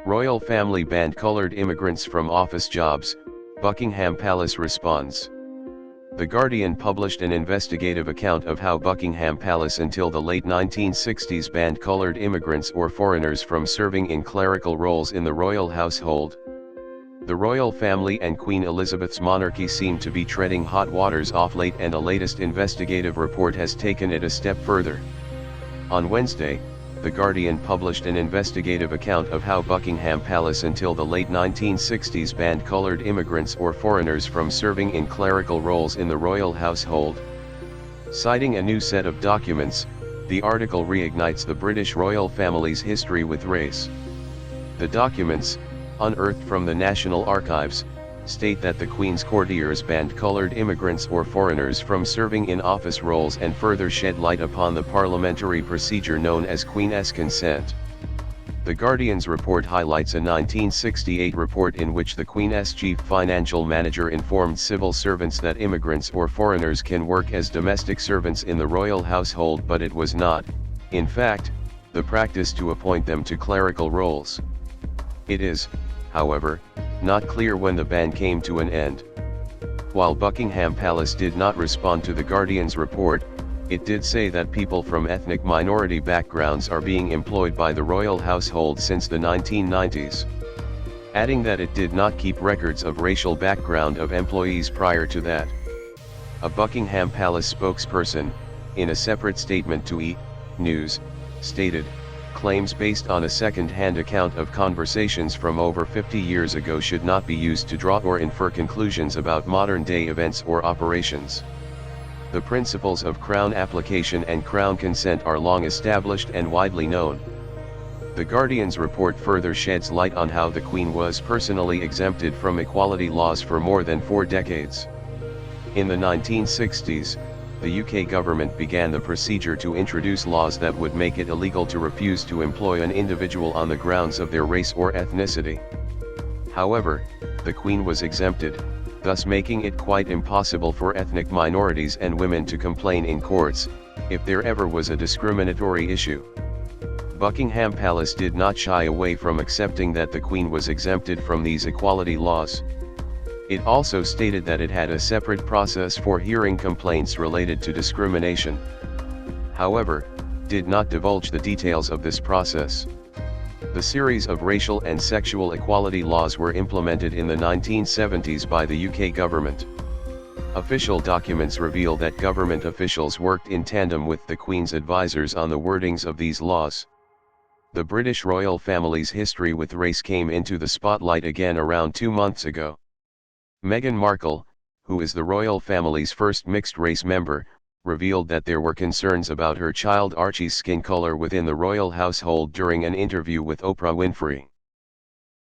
Royal family banned colored immigrants from office jobs, Buckingham Palace responds. The Guardian published an investigative account of how Buckingham Palace until the late 1960s banned colored immigrants or foreigners from serving in clerical roles in the royal household. The royal family and Queen Elizabeth's monarchy seem to be treading hot waters off late, and a latest investigative report has taken it a step further. On Wednesday, The Guardian published an investigative account of how Buckingham Palace until the late 1960s banned colored immigrants or foreigners from serving in clerical roles in the royal household. Citing a new set of documents, the article reignites the British royal family's history with race. The documents, unearthed from the National Archives, state that the Queen's courtiers banned colored immigrants or foreigners from serving in office roles and further shed light upon the parliamentary procedure known as Queen's consent. The Guardian's report highlights a 1968 report in which the Queen's chief financial manager informed civil servants that immigrants or foreigners can work as domestic servants in the royal household, but it was not, in fact, the practice to appoint them to clerical roles. It is, however, not clear when the ban came to an end. While Buckingham Palace did not respond to the Guardian's report, it did say that people from ethnic minority backgrounds are being employed by the royal household since the 1990s. Adding that it did not keep records of racial background of employees prior to that. A Buckingham Palace spokesperson, in a separate statement to E! News, stated, "Claims based on a second-hand account of conversations from over 50 years ago should not be used to draw or infer conclusions about modern-day events or operations. The principles of Crown application and Crown consent are long established and widely known." The Guardian's report further sheds light on how the Queen was personally exempted from equality laws for more than 4 decades. In the 1960s, the UK government began the procedure to introduce laws that would make it illegal to refuse to employ an individual on the grounds of their race or ethnicity. However, the Queen was exempted, thus making it quite impossible for ethnic minorities and women to complain in courts, if there ever was a discriminatory issue. Buckingham Palace did not shy away from accepting that the Queen was exempted from these equality laws. It also stated that it had a separate process for hearing complaints related to discrimination. However, did not divulge the details of this process. The series of racial and sexual equality laws were implemented in the 1970s by the UK government. Official documents reveal that government officials worked in tandem with the Queen's advisors on the wordings of these laws. The British royal family's history with race came into the spotlight again around 2 months ago. Meghan Markle, who is the royal family's first mixed-race member, revealed that there were concerns about her child Archie's skin color within the royal household during an interview with Oprah Winfrey.